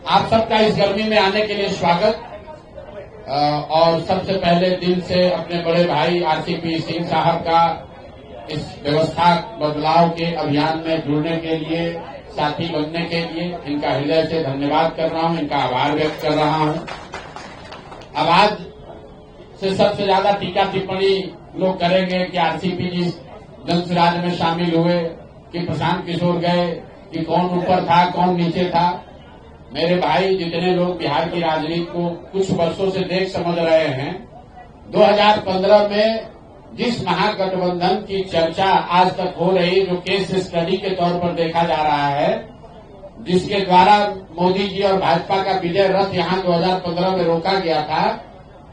आप सबका इस गर्मी में आने के लिए स्वागत। और सबसे पहले दिल से अपने बड़े भाई आरसीपी सिंह साहब का इस व्यवस्था बदलाव के अभियान में जुड़ने के लिए, साथी बनने के लिए इनका हृदय से धन्यवाद कर रहा हूं, इनका आभार व्यक्त कर रहा हूं। अब आज से सबसे ज्यादा टीका टिप्पणी लोग करेंगे कि आरसीपी जी जनसुराज में शामिल हुए, कि प्रशांत किशोर गए, कि कौन ऊपर था कौन नीचे था। मेरे भाई, जितने लोग बिहार की राजनीति को कुछ वर्षों से देख समझ रहे हैं, 2015 में जिस महागठबंधन की चर्चा आज तक हो रही, जो केस स्टडी के तौर पर देखा जा रहा है, जिसके द्वारा मोदी जी और भाजपा का विजय रथ यहां 2015 में रोका गया था,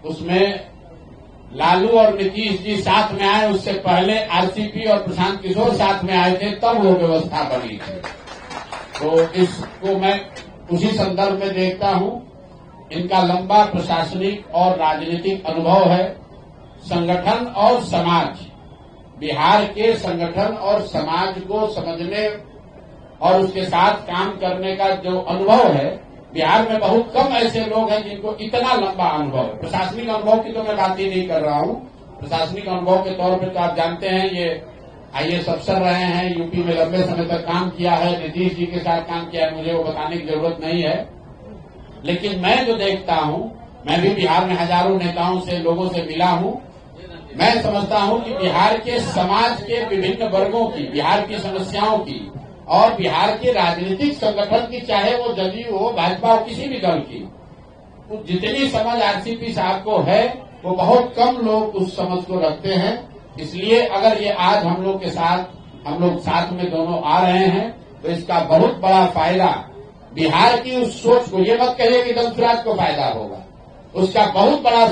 उसमें लालू और नीतीश जी साथ में आए। उससे पहले आरसीपी और प्रशांत किशोर साथ में आए थे, तब वो व्यवस्था बनी थी। तो इसको मैं उसी संदर्भ में देखता हूं। इनका लंबा प्रशासनिक और राजनीतिक अनुभव है। संगठन और समाज, बिहार के संगठन और समाज को समझने और उसके साथ काम करने का जो अनुभव है, बिहार में बहुत कम ऐसे लोग हैं जिनको इतना लंबा अनुभव है। प्रशासनिक अनुभव की तो मैं बात ही नहीं कर रहा हूं। प्रशासनिक अनुभव के तौर पर तो आप जानते हैं, ये आईएएस अफसर रहे हैं, यूपी में लंबे समय तक काम किया है, नीतीश जी के साथ काम किया है, मुझे वो बताने की जरूरत नहीं है। लेकिन मैं जो देखता हूं, मैं भी बिहार में हजारों नेताओं से, लोगों से मिला हूं, मैं समझता हूं कि बिहार के समाज के विभिन्न वर्गों की, बिहार की समस्याओं की और बिहार के राजनीतिक संगठन की, चाहे वो जदयू हो, भाजपा हो, किसी भी दल की, तो जितनी समझ आरसीपी साहब को है, वो बहुत कम लोग उस समझ को रखते हैं। इसलिए अगर ये आज हम लोग साथ में दोनों आ रहे हैं, तो इसका बहुत बड़ा फायदा बिहार की उस सोच को, ये मत कहिए कि जनसुराज को फायदा होगा, उसका बहुत बड़ा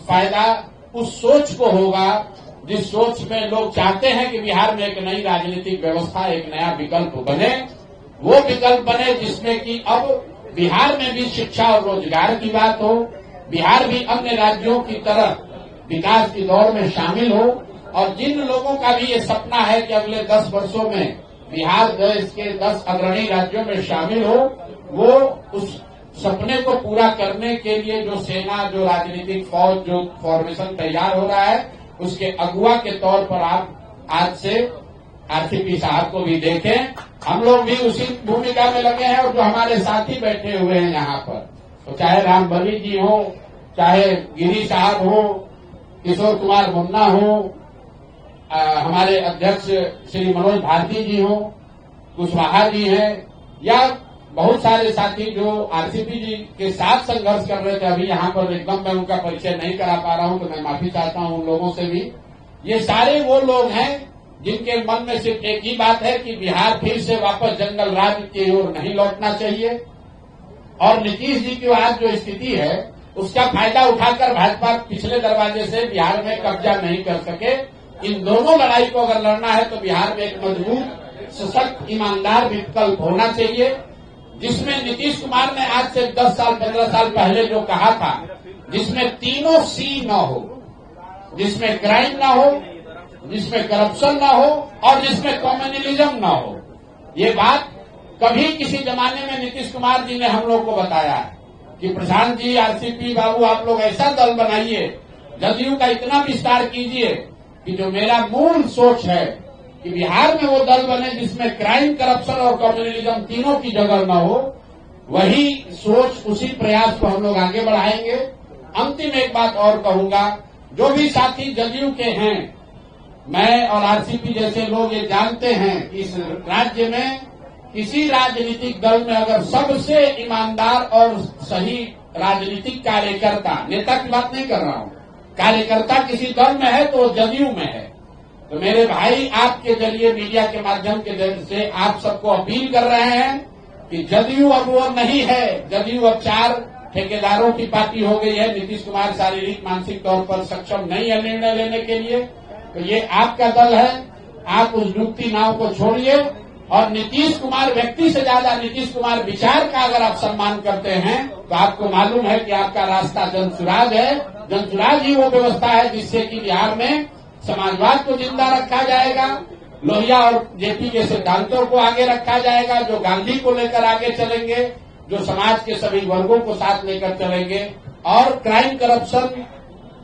फायदा उस सोच को होगा, जिस सोच में लोग चाहते हैं कि बिहार में एक नई राजनीतिक व्यवस्था, एक नया विकल्प बने। वो विकल्प बने जिसमें कि अब बिहार में भी शिक्षा और रोजगार की बात हो, बिहार भी अन्य राज्यों की तरह विकास की दौड़ में शामिल हो, और जिन लोगों का भी ये सपना है कि अगले 10 वर्षों में बिहार देश के 10 अग्रणी राज्यों में शामिल हो, वो उस सपने को पूरा करने के लिए जो सेना, जो राजनीतिक फौज, जो फॉर्मेशन तैयार हो रहा है, उसके अगुवा के तौर पर आप आज से आरसीपी साहब को भी देखें। हम लोग भी उसी भूमिका में लगे हैं, और जो हमारे साथी बैठे हुए हैं यहाँ पर, तो चाहे रामबली जी हो, चाहे गिरी साहब हो, किशोर कुमार मुन्ना हो, हमारे अध्यक्ष श्री मनोज भारती जी हो, कुशवाहा जी हैं, या बहुत सारे साथी जो आरसीपी जी के साथ संघर्ष कर रहे थे। अभी यहाँ पर एकदम मैं उनका परिचय नहीं करा पा रहा हूं, तो मैं माफी चाहता हूं उन लोगों से भी। ये सारे वो लोग हैं जिनके मन में सिर्फ एक ही बात है कि बिहार फिर से वापस जंगल राज की ओर नहीं लौटना चाहिए, और नीतीश जी की आज जो स्थिति है, उसका फायदा उठाकर भाजपा पिछले दरवाजे से बिहार में कब्जा नहीं कर सके। इन दोनों लड़ाई को अगर लड़ना है तो बिहार में एक मजबूत, सशक्त, ईमानदार विकल्प होना चाहिए, जिसमें नीतीश कुमार ने आज से 10 साल 15 साल पहले जो कहा था, जिसमें तीनों सी न हो, जिसमें क्राइम न हो, जिसमें करप्शन न हो, और जिसमें कम्युनलिज्म न हो। ये बात कभी किसी जमाने में नीतीश कुमार जी ने हम लोग को बताया है कि प्रशांत जी, आरसीपी बाबू, आप लोग ऐसा दल बनाइए, जदयू का इतना विस्तार कीजिए कि जो मेरा मूल सोच है कि बिहार में वो दल बने जिसमें क्राइम, करप्शन और कम्युनलिज्म तीनों की जगह न हो। वही सोच, उसी प्रयास को हम लोग आगे बढ़ाएंगे। अंतिम एक बात और कहूंगा, जो भी साथी जदयू के हैं, मैं और आरसीपी जैसे लोग ये जानते हैं कि इस राज्य में किसी राजनीतिक दल में अगर सबसे ईमानदार और सही राजनीतिक कार्यकर्ता, नेता की बात नहीं कर रहा हूं, कार्यकर्ता किसी दल में है तो जदयू में है। तो मेरे भाई, आपके जरिए, मीडिया के माध्यम के जरिए से आप सबको अपील कर रहे हैं कि जदयू अब वो नहीं है। जदयू अब 4 ठेकेदारों की पार्टी हो गई है। नीतीश कुमार शारीरिक मानसिक तौर पर सक्षम नहीं है निर्णय लेने के लिए, तो ये आपका दल है। आप उस डूबती नाव को छोड़िए, और नीतीश कुमार व्यक्ति से ज्यादा नीतीश कुमार विचार का अगर आप सम्मान करते हैं, तो आपको मालूम है कि आपका रास्ता जनसुराज है। जनसुराज ही वो व्यवस्था है जिससे कि बिहार में समाजवाद को जिंदा रखा जाएगा, लोहिया और जेपी के सिद्धांतों को आगे रखा जाएगा, जो गांधी को लेकर आगे चलेंगे, जो समाज के सभी वर्गों को साथ लेकर चलेंगे और क्राइम, करप्शन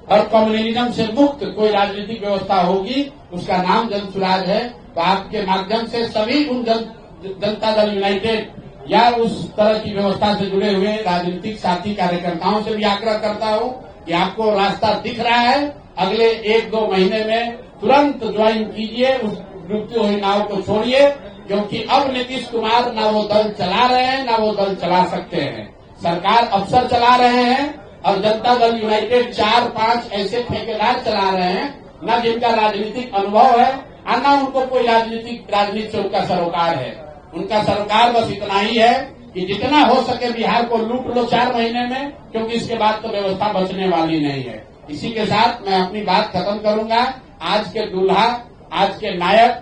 और कम्युनलिज्म से मुक्त कोई राजनीतिक व्यवस्था होगी, उसका नाम जन सुराज है। तो आपके माध्यम से सभी उन जनता दल यूनाइटेड या उस तरह की व्यवस्था से जुड़े हुए राजनीतिक साथी कार्यकर्ताओं से भी आग्रह करता हूं कि आपको रास्ता दिख रहा है, अगले 1-2 महीने में तुरंत ज्वाइन कीजिए, उस डूबती हुई नाव को छोड़िए, क्योंकि अब नीतीश कुमार ना वो दल चला रहे हैं ना वो दल चला सकते हैं। सरकार अफसर चला रहे हैं और जनता दल यूनाइटेड 4-5 ऐसे ठेकेदार चला रहे हैं, न जिनका राजनीतिक अनुभव है और न उनको कोई राजनीति से उनका सरोकार है। उनका सरोकार बस इतना ही है कि जितना हो सके बिहार को लूट लो 4 महीने में, क्योंकि इसके बाद तो व्यवस्था बचने वाली नहीं है। इसी के साथ मैं अपनी बात खत्म करूंगा। आज के दूल्हा, आज के नायक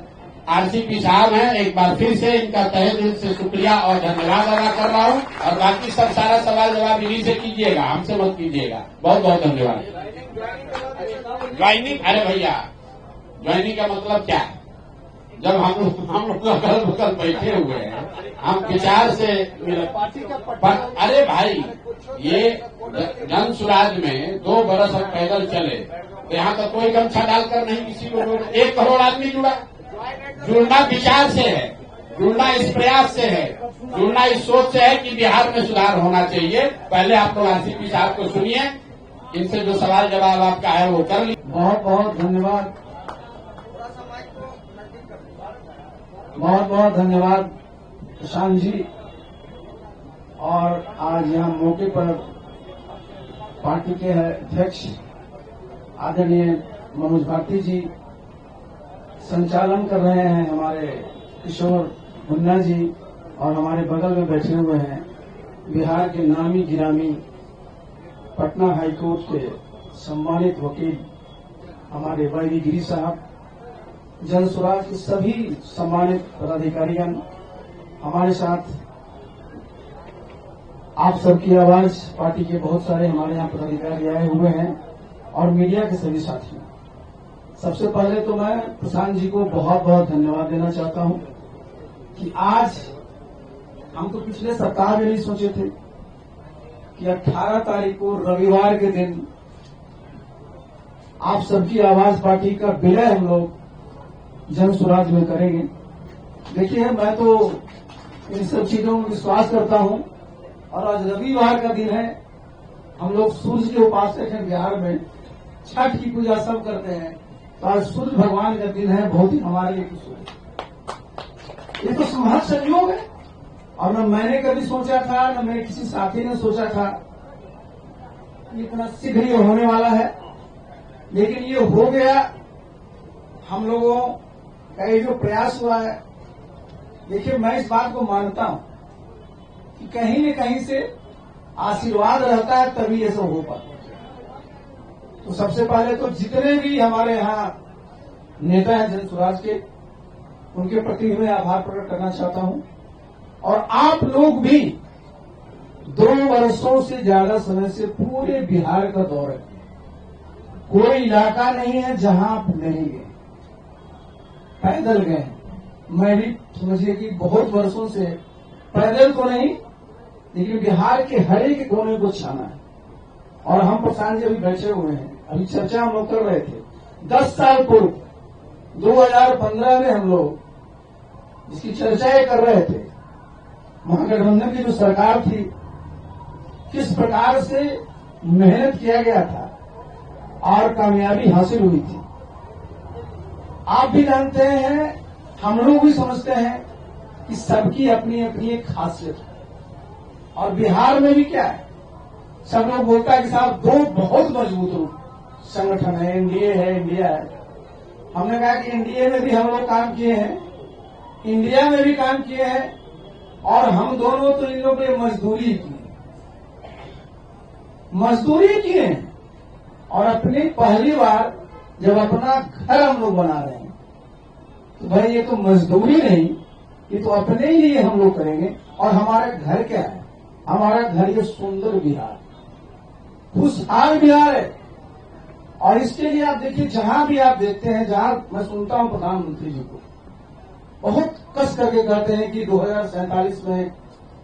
आरसीपी साहब हैं। एक बार फिर से इनका तहे दिल से शुक्रिया और धन्यवाद अदा कर रहा हूं। और बाकी सब सारा सवाल जवाब इन्हीं से कीजिएगा, हमसे मत कीजिएगा। बहुत बहुत धन्यवाद। ज्वाइनिंग, अरे भैया ज्वाइनिंग का मतलब क्या है? जब हम लोग अगल बगल बैठे हुए हैं, हम विचार से अरे भाई, ये जन सुराज में 2 बरस हम पैदल चले, तो यहाँ तो कोई गमछा डालकर नहीं किसी को 1 करोड़ आदमी जुड़ा। जुड़ना विचार से है, जुड़ना इस प्रयास से है, जुड़ना इस सोच से है कि बिहार में सुधार होना चाहिए। पहले आप लोग आरसीपी साहब को सुनिए, इनसे जो सवाल जवाब आपका है वो कर लीजिए। बहुत बहुत धन्यवाद, बहुत बहुत धन्यवाद प्रशांत जी। और आज यहाँ मौके पर पार्टी के अध्यक्ष आदरणीय मनोज भारती जी संचालन कर रहे हैं, हमारे किशोर मुन्ना जी, और हमारे बगल में बैठे हुए हैं बिहार के नामी गिरामी पटना हाईकोर्ट के सम्मानित वकील हमारे वाई गिरी साहब, जन स्वराज के सभी सम्मानित पदाधिकारीगण हमारे साथ, आप सबकी आवाज पार्टी के बहुत सारे हमारे यहाँ पदाधिकारी आए हुए हैं और मीडिया के सभी साथी। सबसे पहले तो मैं प्रशांत जी को बहुत बहुत धन्यवाद देना चाहता हूं कि आज हम तो पिछले सप्ताह में नहीं सोचे थे कि 18 तारीख को रविवार के दिन आप सबकी आवाज पार्टी का विलय हम लोग जन स्वराज में करेंगे। देखिए, मैं तो इन सब चीजों में विश्वास करता हूं और आज रविवार का दिन है। हम लोग सूर्य के उपासक हैं, बिहार में छठ की पूजा सब करते हैं, तो आज सूर्य भगवान का दिन है। बहुत ही हमारे लिए खुश हो, ये तो सुहाग संयोग है। और न मैंने कभी सोचा था, न मेरे किसी साथी ने सोचा था इतना शीघ्र ये होने वाला है, लेकिन ये हो गया। हम लोगों का ये जो प्रयास हुआ है, देखिए मैं इस बात को मानता हूं कि कहीं न कहीं से आशीर्वाद रहता है तभी ये सब हो पाता है। तो सबसे पहले तो जितने भी हमारे यहाँ नेता हैं जन स्वराज के, उनके प्रति मैं आभार प्रकट करना चाहता हूं। और आप लोग भी 2 वर्षों से ज्यादा समय से पूरे बिहार का दौरा किया, कोई इलाका नहीं है जहां आप नहीं गए, पैदल गए। मैं भी समझिए कि बहुत वर्षों से पैदल तो नहीं, लेकिन बिहार के हर एक कोने को छाना है। और हम प्रशांत जी अभी बैठे हुए हैं, अभी चर्चा हम लोग कर रहे थे 10 साल पूर्व 2015 में हम लोग इसकी चर्चाएं कर रहे थे। महागठबंधन की जो सरकार थी, किस प्रकार से मेहनत किया गया था और कामयाबी हासिल हुई थी, आप भी जानते हैं, हम लोग भी समझते हैं कि सबकी अपनी अपनी एक खासियत है। और बिहार में भी क्या है, सब लोग बोलता है कि साहब 2 बहुत मजबूत संगठन है, एनडीए है, इंडिया है। हमने कहा कि एनडीए में भी हम लोग काम किए हैं, इंडिया में भी काम किए हैं, और हम दोनों तो इन लोगों ने मजदूरी किए और अपनी पहली बार जब अपना घर हम लोग बना रहे हैं, तो भाई ये तो मजदूरी नहीं, ये तो अपने ही लिए हम लोग करेंगे। और हमारा घर क्या है, हमारा घर ये सुंदर बिहार, खुशहाल बिहार है। और इसके लिए आप देखिए, जहां भी आप देखते हैं, जहां मैं सुनता हूं प्रधानमंत्री जी को बहुत कस करके कहते हैं कि 2047 में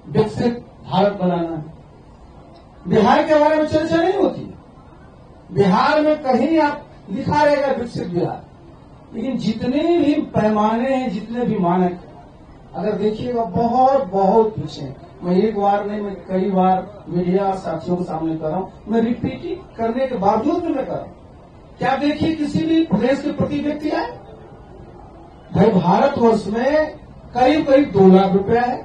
विकसित भारत बनाना है। बिहार के बारे में चर्चा नहीं होती। बिहार में कहीं आप लिखा रहेगा विकसित बिहार, लेकिन जितने भी पैमाने हैं, जितने भी मानक, अगर देखिएगा बहुत बहुत पीछे हैं। मैं एक बार नहीं, मैं कई बार मीडिया साथियों के सामने कर रहा हूं, मैं रिपीटिंग करने के बावजूद भी मैं कर रहा हूं। क्या देखिए किसी भी प्रदेश के प्रति व्यक्ति है भाई, भारतवर्ष में करीब करीब 2 लाख रुपया है।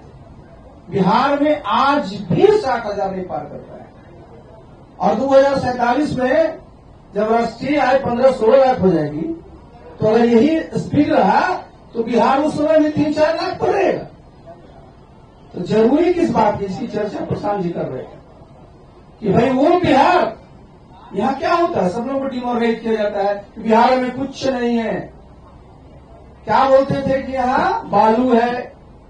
बिहार में आज भी 60,000 नहीं पार करता है, और 2047 में जब राष्ट्रीय आय 15-16 लाख हो जाएगी, तो अगर यही स्पीड रहा तो बिहार उस समय में 3-4 लाख पर रहेगा। तो जरूरी किस बात की इसकी चर्चा प्रशांत जी कर रहे हैं कि भाई वो बिहार, यहाँ क्या होता है, सब लोगों को डिमोरलाइज किया जाता है कि बिहार में कुछ नहीं है। क्या बोलते थे कि यहाँ बालू है,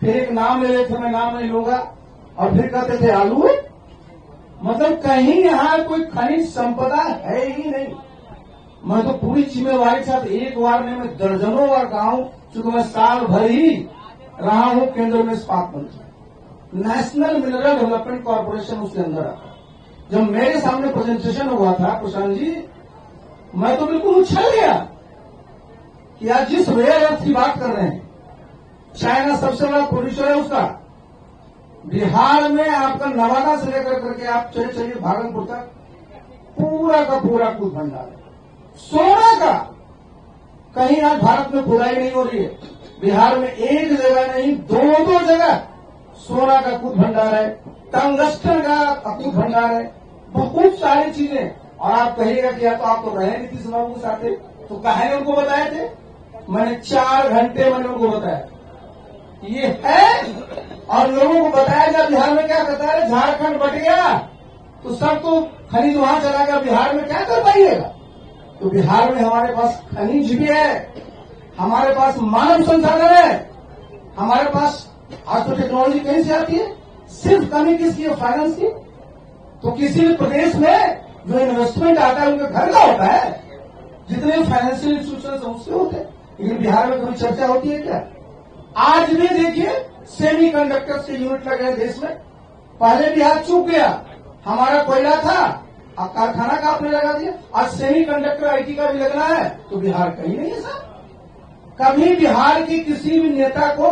फिर एक नाम ले लेते, मैं नाम नहीं लूंगा, और फिर कहते थे आलू। मतलब कहीं यहाँ कोई खनिज संपदा है ही नहीं। मैं तो पूरी जिम्मेवारी के साथ एक बार नहीं, मैं दर्जनों बार कहा हूं, चूंकि मैं साल भर ही रहा हूं केंद्र में इस्पात मंत्री, नेशनल मिनरल डेवलपमेंट कॉर्पोरेशन उसके अंदर आता। जब मेरे सामने प्रेजेंटेशन हुआ था प्रशांत जी, मैं तो बिल्कुल उछल गया कि आज जिस रेयर अर्थ की बात कर रहे हैं, चाइना सबसे बड़ा प्रोड्यूसर है उसका, बिहार में आपका नवादा से लेकर करके आप चलिए भागलपुर तक पूरा का पूरा कूद भंडार है सोना का। कहीं आज भारत में खुदाई नहीं हो रही है, बिहार में एक जगह नहीं 2 जगह सोना का कूद भंडार है, टंगस्टन का कूद भंडार है, बहुत सारी चीजें। और आप कहिएगा कि या तो आप तो रहे नीतीश बाबू के साथ, तो कहे उनको बताए थे, मैंने 4 घंटे मैंने उनको बताया ये है, और लोगों को बताया गया बिहार में क्या करता है, झारखंड बट गया तो सब तो खनिज वहां चला गया, बिहार में क्या कर पाइएगा। तो बिहार में हमारे पास खनिज भी है, हमारे पास मानव संसाधन है, हमारे पास आज तो टेक्नोलॉजी कहीं से आती है, सिर्फ कमी किसकी है, फाइनेंस की। तो किसी भी प्रदेश में जो इन्वेस्टमेंट आता है उनके घर का होता है, जितने फाइनेंशियल इंस्टीट्यूशन उससे होते हैं, लेकिन बिहार में कभी चर्चा होती है क्या। आज भी देखिए सेमी कंडक्टर्स के यूनिट लगे हैं देश में, पहले बिहार चूक गया, हमारा कोयला था, अब कारखाना का आपने लगा दिया, आज सेमी कंडक्टर आईटी का भी लगना है, तो बिहार कहीं नहीं है सर। कभी बिहार के किसी भी नेता को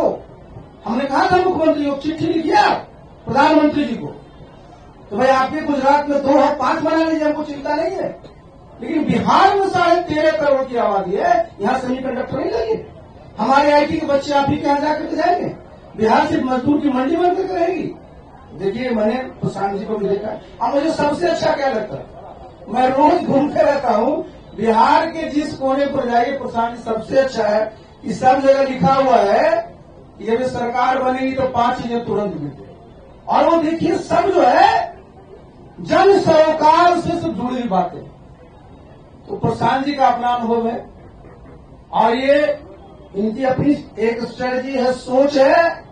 हमने कहा था, मुख्यमंत्री को चिट्ठी लिखिया प्रधानमंत्री जी को, तो भाई आपके गुजरात में 2 और 5 बना लीजिए, हमको चिंता नहीं है, लेकिन बिहार में 13.5 करोड़ की आबादी है, यहाँ सेमी कंडक्टर नहीं लगे। हमारे आईटी के बच्चे आप ही के यहाँ जाकर के जाएंगे, बिहार सिर्फ मजदूर की मंडी बन करके रहेगी। देखिए मैंने प्रशांत जी को भी देखा, अब मुझे सबसे अच्छा क्या लगता है, मैं रोज घूमते रहता हूँ, बिहार के जिस कोने पर जाइए प्रशांत जी सबसे अच्छा है कि सब जगह लिखा हुआ है ये भी सरकार बनेगी तो 5 चीजें तुरंत मिलती, और वो देखिए सब जो है जन सरोकार से सब जुड़ी हुई बातें। तो प्रशांत जी का अपना अनुभव है, और ये इनकी अपनी एक स्ट्रेटजी है, सोच है,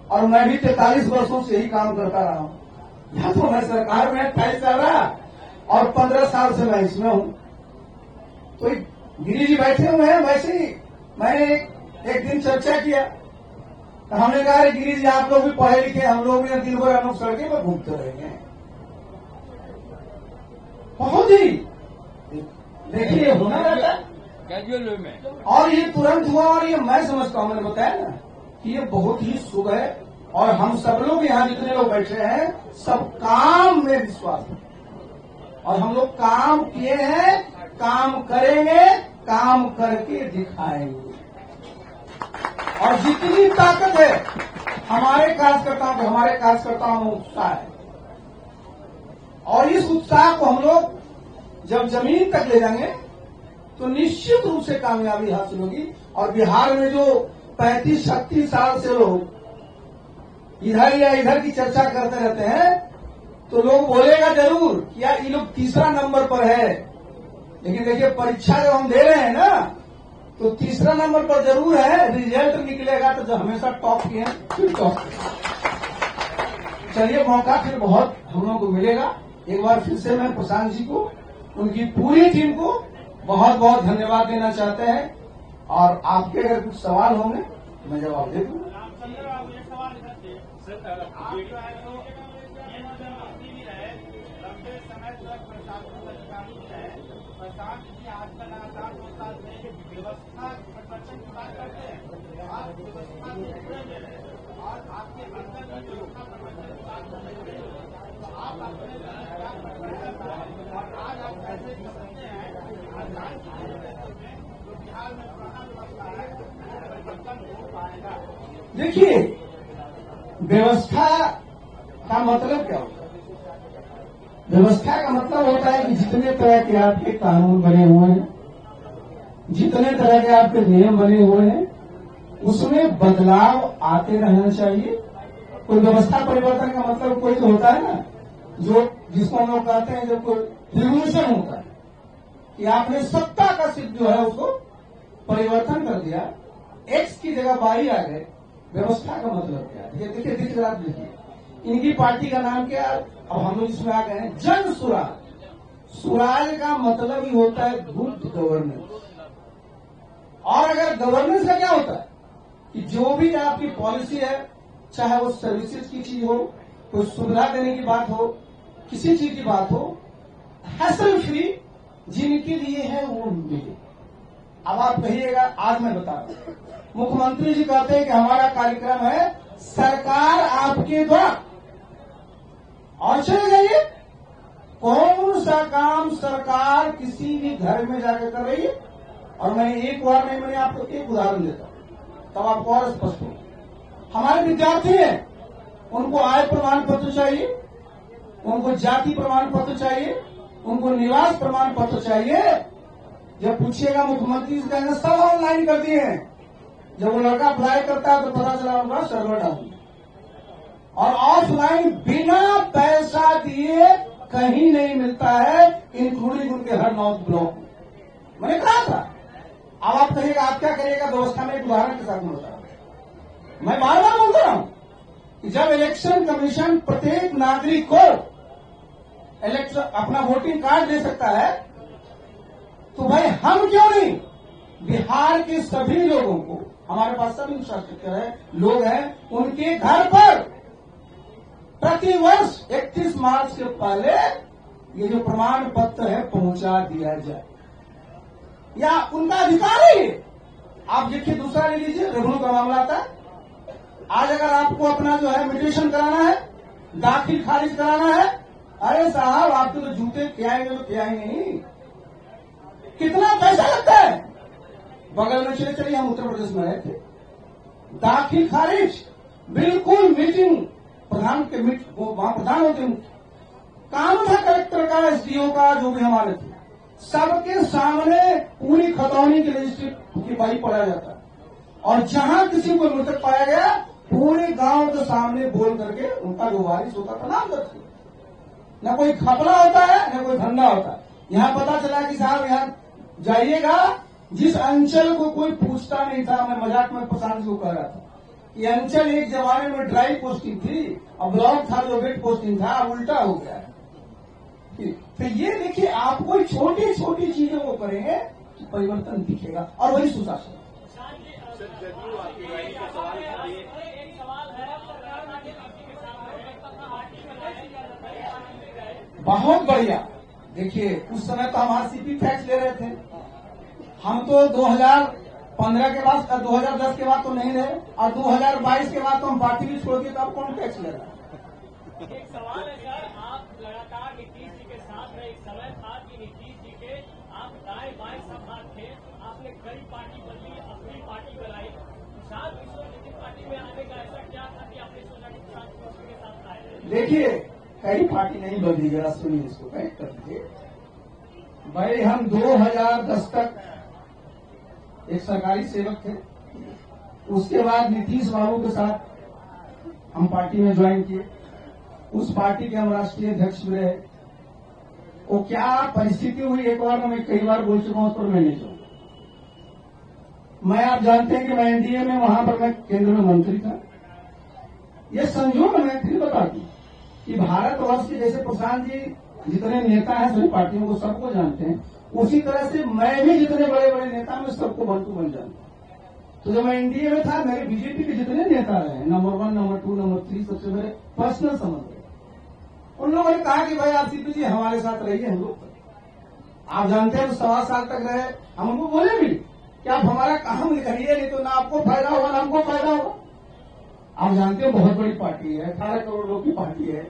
और मैं भी 43 वर्षों से यही काम करता रहा हूं। यहाँ तो मैं सरकार में 28 साल रहा और 15 साल से मैं इसमें हूं। तो गिरी जी बैठे हुए हैं, वैसे ही मैंने एक दिन चर्चा किया, तो हमने कहा गिरी जी आप लोग भी पढ़े लिखे, हम लोग भी दिन भर हम लोग सड़कें पर घूमते रहेंगे। बहुत ही देखिए होना रहता है कैजुअल में, और ये तुरंत हुआ, और ये मैं समझता हूं, मैंने बताया ना कि ये बहुत ही शुभ है, और हम सब लोग यहाँ जितने लोग बैठे हैं सब काम में विश्वास है, और हम लोग काम किए हैं, काम करेंगे, काम करके दिखाएंगे। और जितनी ताकत है हमारे कार्यकर्ताओं में उत्साह है, और इस उत्साह को हम लोग जब जमीन तक ले जाएंगे तो निश्चित रूप से कामयाबी हासिल होगी। और बिहार में जो 35-36 साल से लोग इधर या इधर की चर्चा करते रहते हैं, तो लोग बोलेगा जरूर कि यार ये लोग 3रा नंबर पर है, लेकिन देखिए परीक्षा जब हम दे रहे हैं ना, तो 3रा नंबर पर जरूर है, रिजल्ट निकलेगा तो जो हमेशा टॉप किए हैं फिर टॉप। चलिए मौका फिर बहुत हम लोगों को मिलेगा। एक बार फिर से मैं प्रशांत जी को, उनकी पूरी टीम को बहुत बहुत धन्यवाद देना चाहते हैं, और आपके अगर कुछ सवाल होंगे तो मैं जवाब दे दूंगा। आप जो है तो मंत्री भी रहे, लंबे समय तक प्रशासन अधिकारी भी रहे, प्रशांत जी आजकल लगातार 2 साल से व्यवस्था परिवर्तन की बात करते हैं। आप व्यवस्था से जुड़े हुए हैं और आपके अंदर भी व्यवस्था परिवर्तन की बात करते हैं, तो आप अपने क्या परिवर्तन और आज आप कैसे समझते हैं आजाद की नेतृत्व में जो बिहार में पुराना व्यवस्था है परिवर्तन हो पाएगा? देखिए, व्यवस्था का मतलब क्या होता है? व्यवस्था का मतलब होता है कि जितने तरह के आपके कानून बने हुए हैं, जितने तरह के आपके नियम बने हुए हैं, उसमें बदलाव आते रहना चाहिए। कोई व्यवस्था परिवर्तन का मतलब कोई तो होता है ना, जो जिसको हम लोग कहते हैं जब कोई रिवोल्यूशन होता है कि आपने सत्ता का सिर्फ जो है उसको परिवर्तन कर दिया, एक्स की जगह वाई आ गए। व्यवस्था का मतलब क्या है? देखिए दिख रहा, देखिए इनकी पार्टी का नाम क्या है? अब हम लोग इसमें आ गए हैं जन सुराज। सुराज का मतलब ही होता है गुड गवर्नेंस। और अगर गवर्नेंस का क्या होता है कि जो भी आपकी पॉलिसी है, चाहे वो सर्विसेज की चीज हो, कोई सुविधा देने की बात हो, किसी चीज की बात हो, हैसल फ्री जिनके लिए है वो मिले। अब आप कहिएगा, आज मैं बता रहा हूं, मुख्यमंत्री जी कहते हैं कि हमारा कार्यक्रम है सरकार आपके द्वार, और चले जाइए कौन सा काम सरकार किसी भी घर में जाकर कर रही है। और मैं एक बार नहीं, मैंने आपको एक उदाहरण देता हूं, तब आपको और स्पष्ट हो। हमारे विद्यार्थी हैं, उनको आय प्रमाण पत्र चाहिए, उनको जाति प्रमाण पत्र चाहिए, उनको निवास प्रमाण पत्र चाहिए। जब पूछिएगा मुख्यमंत्री से कहेंगे सब ऑनलाइन कर दिए हैं। जब वो लड़का अप्लाई करता है तो पता चला होगा सर्वर डाउन। और ऑफलाइन बिना पैसा दिए कहीं नहीं मिलता है, इंक्लूडिंग उनके हर 9 ब्लॉक में। मैंने कहा था। अब आप कहिएगा आप क्या करिएगा? व्यवस्था में एक उदाहरण के साथ में बता रहा हूं। मैं बार बार बोल रहा हूं कि जब इलेक्शन कमीशन प्रत्येक नागरिक को इलेक्शन अपना वोटिंग कार्ड दे सकता है, तो भाई हम क्यों नहीं बिहार के सभी लोगों को, हमारे पास सब इंफ्रास्ट्रक्चर है, लोग हैं, उनके घर पर प्रति वर्ष 31 मार्च के पहले ये जो प्रमाण पत्र है पहुंचा दिया जाए, या उनका अधिकार है ये। आप देखिए दूसरा ले लीजिए, रेवेन्यू का मामला आता है। आज अगर आपको अपना जो है म्यूटेशन कराना है, दाखिल खारिज कराना है, अरे साहब आपके तो जूते खियाएंगे तो खियाएंगे नहीं, कितना पैसा लगता है। बगल में चले चलिए, हम उत्तर प्रदेश में रहे थे, दाखिल खारिज बिल्कुल मीटिंग प्रधान के वहां प्रधान होते काम था, कलेक्टर का, एसडीओ का, जो भी हमारे थे, सबके सामने पूरी खतौनी की रजिस्ट्री की बाई पढ़ा जाता है। और जहां किसी को मृतक पाया गया, पूरे गांव के सामने बोल करके उनका जो वारिस होता था नाम दर्ज किया। न कोई खपला होता है न कोई धंधा होता है। यहां पता चला कि साहब यहां जाइएगा, जिस अंचल को कोई पूछता नहीं था, मैं मजाक में प्रशांत को कह रहा था, ये अंचल एक जमाने में ड्राई पोस्टिंग थी, अब ब्लॉक था जो वेट पोस्टिंग था, अब उल्टा हो गया है। तो ये देखिए, आप कोई छोटी छोटी चीजों को करेंगे तो परिवर्तन दिखेगा, और वही सुशासन। बहुत बढ़िया। देखिए उस समय तो हम आरसीपी टैक्स ले रहे थे, हम तो 2015 के बाद 2010 के बाद तो नहीं रहे, और 2022 के बाद तो हम पार्टी भी छोड़ दिए, तो अब कौन टैक्स ले रहा है? एक सवाल है सर, आप लगातार नीतीश जी के साथ रहे, एक समय था कि नीतीश जी के आप दाएं बाएं सब हाथ थे, आपने कई पार्टी बदली, अपनी पार्टी बनाई, साथ विश्व पार्टी में आने का ऐसा क्या था कि आपने सोचा कि प्रशांत के साथ आए? देखिए कई पार्टी नहीं बदली, जरा सुनिए इसको, कनेक्ट कर दीजिए भाई। हम 2010 तक एक सरकारी सेवक थे, उसके बाद नीतीश बाबू के साथ हम पार्टी में ज्वाइन किए, उस पार्टी के हम राष्ट्रीय अध्यक्ष भी रहे। वो क्या परिस्थिति हुई एक बार मैं कई बार बोल चुका हूं, उस पर मैं नहीं चाहूंगा। मैं, आप जानते हैं कि मैं एनडीए में, वहां पर मैं केंद्र में मंत्री था। ये संजोग मैं फिर बता दूं कि भारतवर्ष के जैसे प्रशांत जी जितने नेता हैं सभी पार्टियों को सबको जानते हैं, उसी तरह से मैं भी जितने बड़े बड़े नेता मैं सबको बन जानता हूं। तो जब मैं एनडीए में था, मेरे बीजेपी के जितने नेता रहे, नंबर 1, नंबर 2, नंबर 3, सबसे मेरे पर्सनल संबंध रहे। उन लोगों ने कहा कि भाई आरसीपी जी हमारे साथ रहिए, हम लोग आप जानते हैं 7 साल तक रहे। हम उनको बोले भी कि आप हमारा काम करिए, नहीं तो ना आपको फायदा होगा ना हमको फायदा होगा। आप जानते हो बहुत बड़ी पार्टी है, 18 करोड़ लोग की पार्टी है,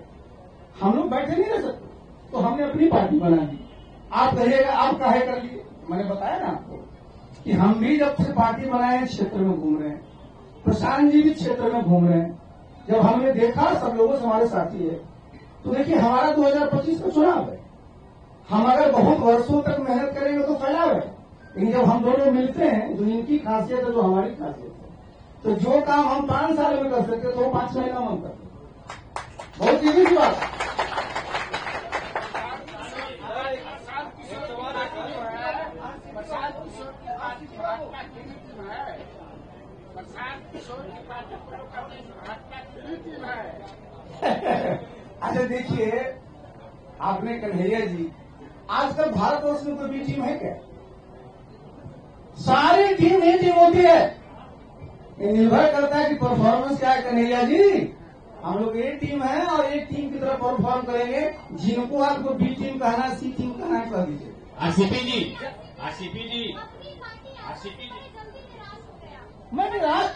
हम लोग बैठे नहीं रह सकते, तो हमने अपनी पार्टी बना दी। आप कहिएगा आप काहे कर लिए, मैंने बताया ना आपको कि हम भी जब से पार्टी बनाए हैं क्षेत्र में घूम रहे हैं, प्रशांत जी भी क्षेत्र में घूम रहे हैं। जब हमने देखा सब लोगों से हमारे साथी है, तो देखिए हमारा 2025 का चुनाव है। हम अगर बहुत वर्षों तक मेहनत करेंगे तो फैलाव है, लेकिन जब हम दोनों मिलते हैं, जो इनकी खासियत है जो हमारी खासियत है, तो जो काम हम 5 साल में कर सकते तो वो 5 महीना में करते। बहुत सीधी सी बात है। अच्छा देखिए, आपने कन्हैया जी, आजकल भारतवर्ष में कोई भी टीम है क्या? सारी टीम एक टीम होती है। ये निर्भर करता है कि परफॉर्मेंस क्या है। कन्हैया जी, हम लोग एक टीम है और एक टीम की तरह परफॉर्म करेंगे। जिनको आपको बी टीम कहना, सी टीम कहना, कह दीजिए। आरसीपी जी मैं निराश,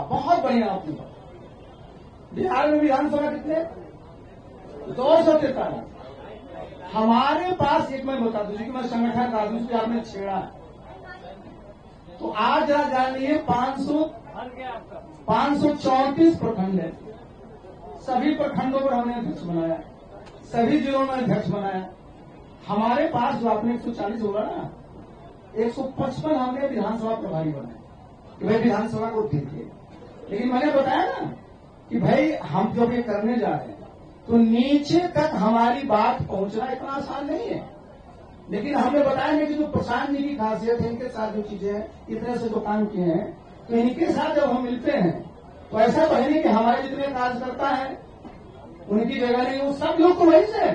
बहुत बढ़िया आपने बात। बिहार में विधानसभा कितने? 243। हमारे पास, एक मैं बता दूं कि मैं संगठन का आदमी, आपने छेड़ा है तो आज जानिए 534 प्रखंड है। सभी प्रखंडों पर हमने अध्यक्ष बनाया, सभी जिलों में अध्यक्ष बनाया। हमारे पास जो आपने 140 होगा ना, 155 हमने विधानसभा प्रभारी बनाए कि भाई विधानसभा को देखिए। लेकिन मैंने बताया ना कि भाई हम जब ये करने जा रहे हैं तो नीचे तक हमारी बात पहुंचना इतना आसान नहीं है। लेकिन हमने बताया ना कि जो प्रशांत जी की खासियत है, इनके साथ जो चीजें हैं, इतने से जो काम किए हैं, तो इनके साथ जब हम मिलते हैं तो ऐसा तो है नहीं कि हमारे जितने कार्यकर्ता हैं उनकी जगह नहीं, वो सब लोग तो वही से।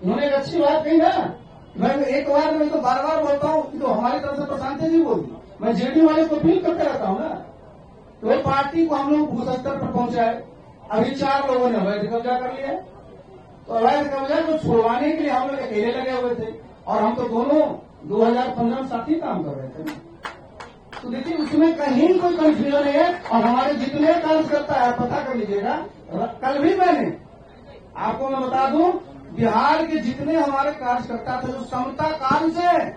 उन्होंने एक अच्छी बात कही ना, मैं एक बार मैं तो बार बार बोलता हूँ कि तो हमारी तरफ से प्रशांत जी बोलती, मैं जेडी वाले को अपील करते रहता हूँ ना, तो वो पार्टी को हम लोग भूख स्तर पर पहुंचाए। अभी 4 लोगों ने अवैध कब्जा कर लिया, तो अवैध कब्जा को छुड़वाने के लिए हम लोग अकेले लगे हुए थे, और हम तो दोनों 2015 में साथ ही काम कर रहे थे। तो देखिए उसमें कहीं कोई कंफ्यूजन नहीं है। और हमारे जितने कार्यकर्ता है, पता कर लीजिएगा, कल भी मैंने आपको मैं बता दूं, बिहार के जितने हमारे कार्यकर्ता थे जो समता काल से,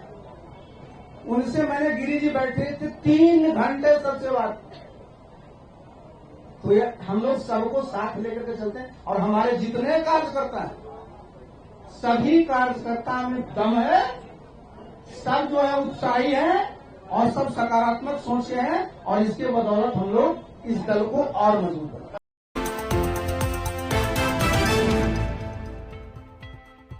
उनसे मैंने गिरी जी बैठे थे 3 घंटे सबसे बात। तो ये हम लोग सबको साथ लेकर के चलते हैं, और हमारे जितने कार्यकर्ता हैं, सभी कार्यकर्ता में दम है, सब जो है उत्साही है और सब सकारात्मक सोच के हैं, और इसके बदौलत हम लोग इस दल को और मजबूत